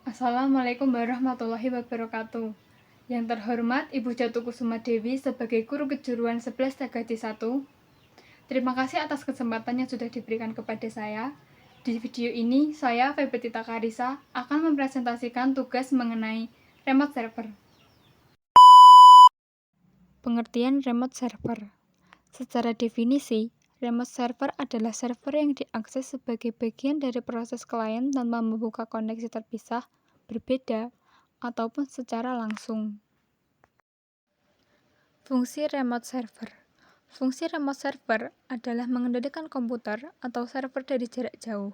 Assalamualaikum warahmatullahi wabarakatuh. Yang terhormat Ibu Jatuh Kusuma Dewi sebagai Guru Kejuruan 11 Dagati 1. Terima kasih atas kesempatan yang sudah diberikan kepada saya. Di video ini, saya, Febertita Karisa, akan mempresentasikan tugas mengenai remote server. Pengertian remote server. Secara definisi, remote server adalah server yang diakses sebagai bagian dari proses klien tanpa membuka koneksi terpisah, berbeda, ataupun secara langsung. Fungsi remote server. Fungsi remote server adalah mengendalikan komputer atau server dari jarak jauh,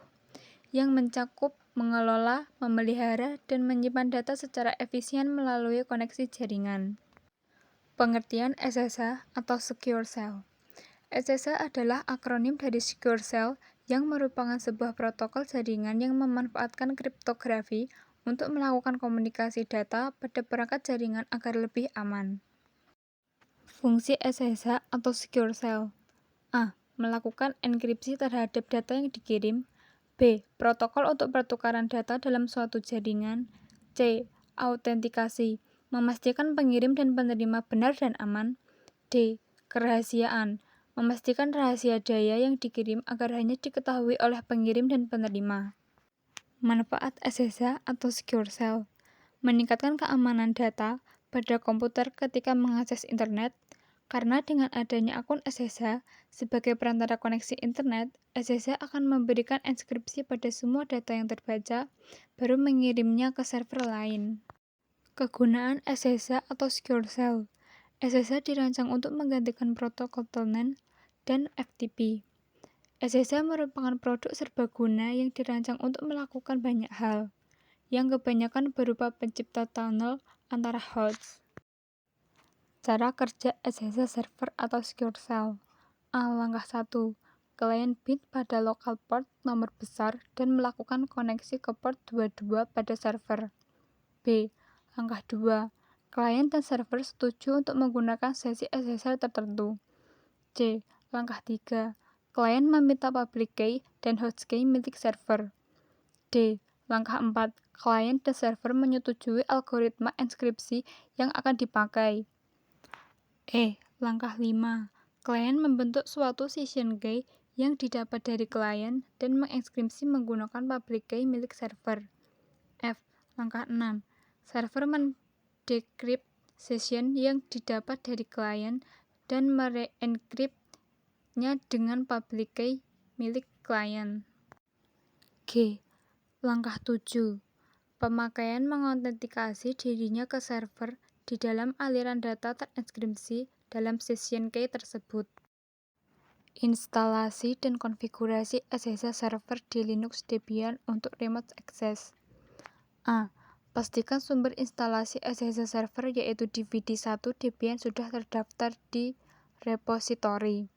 yang mencakup mengelola, memelihara, dan menyimpan data secara efisien melalui koneksi jaringan. Pengertian SSH atau Secure Shell. SSH adalah akronim dari Secure Shell yang merupakan sebuah protokol jaringan yang memanfaatkan kriptografi untuk melakukan komunikasi data pada perangkat jaringan agar lebih aman. Fungsi SSH atau Secure Shell. A. Melakukan enkripsi terhadap data yang dikirim. B. Protokol untuk pertukaran data dalam suatu jaringan. C. Autentikasi. Memastikan pengirim dan penerima benar dan aman. D. Kerahasiaan. Memastikan rahasia daya yang dikirim agar hanya diketahui oleh pengirim dan penerima. Manfaat SSH atau Secure Shell. Meningkatkan keamanan data pada komputer ketika mengakses internet, karena dengan adanya akun SSH sebagai perantara koneksi internet, SSH akan memberikan enskripsi pada semua data yang terbaca, baru mengirimnya ke server lain. Kegunaan SSH atau Secure Shell. SSH dirancang untuk menggantikan protokol Telnet dan FTP. SSH merupakan produk serbaguna yang dirancang untuk melakukan banyak hal, yang kebanyakan berupa pencipta tunnel antara host. Cara kerja SSH server atau Secure Shell. A. Langkah 1. Klien bind pada local port nomor besar dan melakukan koneksi ke port 22 pada server. B. Langkah 2. Klien dan server setuju untuk menggunakan sesi SSH tertentu. C. Langkah 3. Klien meminta public key dan host key milik server. D. Langkah 4. Klien dan server menyetujui algoritma enskripsi yang akan dipakai. E. Langkah 5. Klien membentuk suatu session key yang didapat dari klien dan mengekskripsi menggunakan public key milik server. F. Langkah 6. Server mendekript session yang didapat dari klien dan mereenkriptnya dengan public key milik klien. G. Langkah 7. Pemakaian mengautentikasi dirinya ke server di dalam aliran data terenkripsi dalam session key tersebut. Instalasi dan konfigurasi SSH server di Linux Debian untuk remote access. A. Pastikan sumber instalasi SSH server yaitu DVD1 Debian sudah terdaftar di repositori.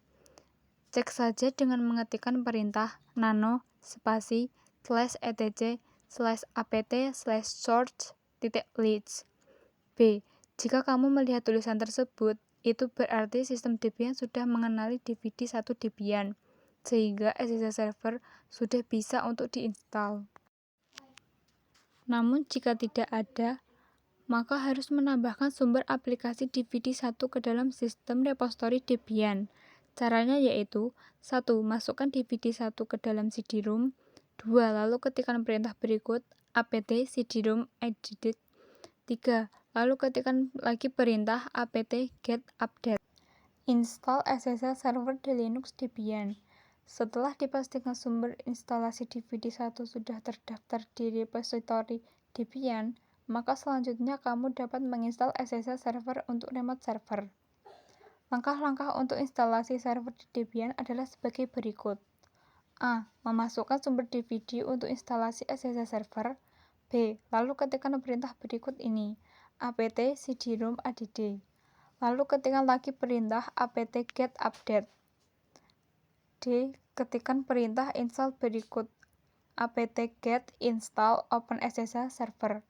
Cek saja dengan mengetikkan perintah nano spasi /etc/apt/source.list. B. Jika kamu melihat tulisan tersebut, itu berarti sistem Debian sudah mengenali DVD1 Debian, sehingga SSH server sudah bisa untuk diinstal. Namun jika tidak ada, maka harus menambahkan sumber aplikasi DVD1 ke dalam sistem repositori Debian. Caranya yaitu 1. Masukkan DVD1 ke dalam CD-ROM. 2. Lalu ketikkan perintah berikut apt cd-rom edit. 3. Lalu ketikkan lagi perintah apt get update. Install SSH server di Linux Debian. Setelah dipastikan sumber instalasi DVD1 sudah terdaftar di repositori Debian, maka selanjutnya kamu dapat menginstal SSH server untuk remote server. Langkah-langkah untuk instalasi server di Debian adalah sebagai berikut. A. Memasukkan sumber DVD untuk instalasi SSH server. B. Lalu ketikkan perintah berikut ini, apt cd-rom add. Lalu ketikkan lagi perintah apt get update. D. Ketikkan perintah install berikut, apt get install OpenSSH server.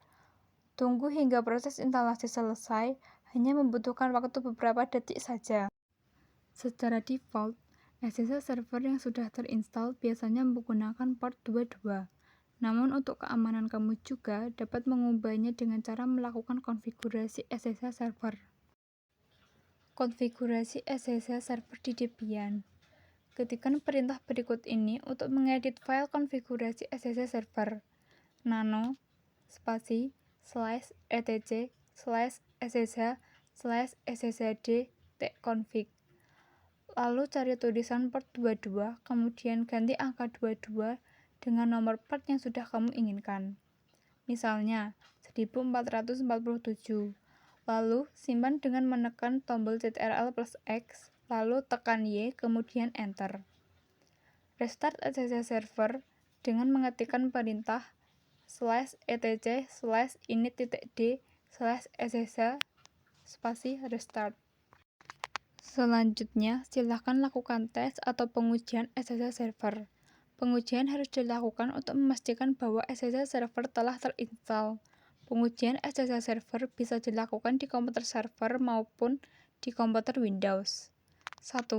Tunggu hingga proses instalasi selesai, hanya membutuhkan waktu beberapa detik saja. Secara default, SSH server yang sudah terinstall biasanya menggunakan port 22. Namun untuk keamanan kamu juga dapat mengubahnya dengan cara melakukan konfigurasi SSH server. Konfigurasi SSH server di Debian. Ketikkan perintah berikut ini untuk mengedit file konfigurasi SSH server. nano spasi /etc/sshd/sshd lalu cari tulisan port 22, kemudian ganti angka 22 dengan nomor port yang sudah kamu inginkan. Misalnya 1447. Lalu simpan dengan menekan tombol Ctrl+X, lalu tekan Y, kemudian Enter. Restart SSH server dengan mengetikkan perintah /etc/init.d/ssh spasi restart. Selanjutnya, silakan lakukan tes atau pengujian SSH server. Pengujian harus dilakukan untuk memastikan bahwa SSH server telah terinstall. Pengujian SSH server bisa dilakukan di komputer server maupun di komputer Windows. 1.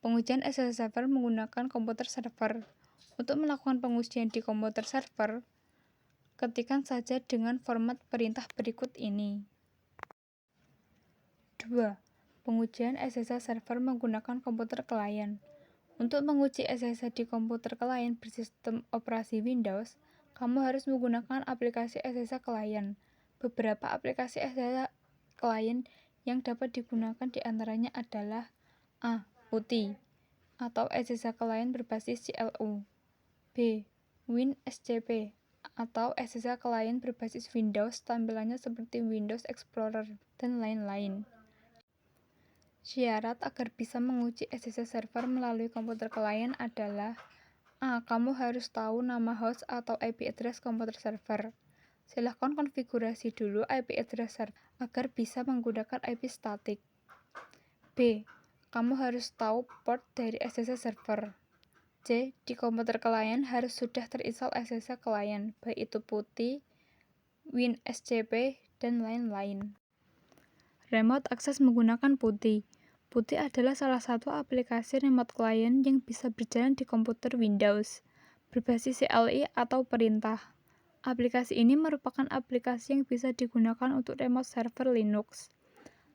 Pengujian SSH server menggunakan komputer server. Untuk melakukan pengujian di komputer server, ketikkan saja dengan format perintah berikut ini. 2. Pengujian SSH server menggunakan komputer klien. Untuk menguji SSH di komputer klien bersistem operasi Windows, kamu harus menggunakan aplikasi SSH klien. Beberapa aplikasi SSH klien yang dapat digunakan diantaranya adalah A. PuTTY atau SSH klien berbasis CLU. B. WinSCP atau SSH klien berbasis Windows, tampilannya seperti Windows Explorer, dan lain-lain. Syarat agar bisa menguji SSH server melalui komputer klien adalah A. Kamu harus tahu nama host atau IP address komputer server. Silakan konfigurasi dulu IP address server agar bisa menggunakan IP statik. B. Kamu harus tahu port dari SSH server. C. Di komputer klien harus sudah terinstall SSH klien, baik itu PuTTY, WinSCP, dan lain-lain. Remote access menggunakan PuTTY. PuTTY adalah salah satu aplikasi remote client yang bisa berjalan di komputer Windows, berbasis CLI atau perintah. Aplikasi ini merupakan aplikasi yang bisa digunakan untuk remote server Linux.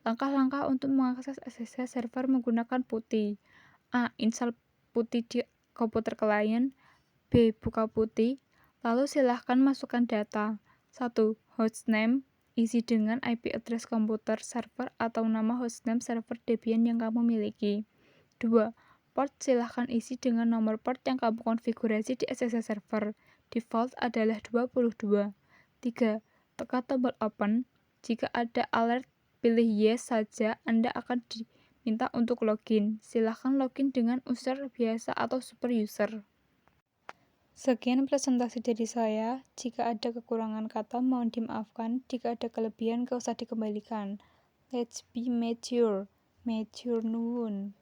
Langkah-langkah untuk mengakses SSH server menggunakan PuTTY. A. Install PuTTY di komputer klien. B. Buka PuTTY. Lalu silahkan masukkan data. 1. Hostname. Isi dengan IP address komputer server atau nama hostname server Debian yang kamu miliki. 2. Port silahkan isi dengan nomor port yang kamu konfigurasi di SSH server. Default adalah 22. 3. Tekan tombol Open. Jika ada alert, pilih Yes saja, Anda akan diminta untuk login. Silahkan login dengan user biasa atau super user. Sekian presentasi dari saya. Jika ada kekurangan kata, mohon dimaafkan. Jika ada kelebihan, gak usah dikembalikan. Let's be mature. Mature nuwun.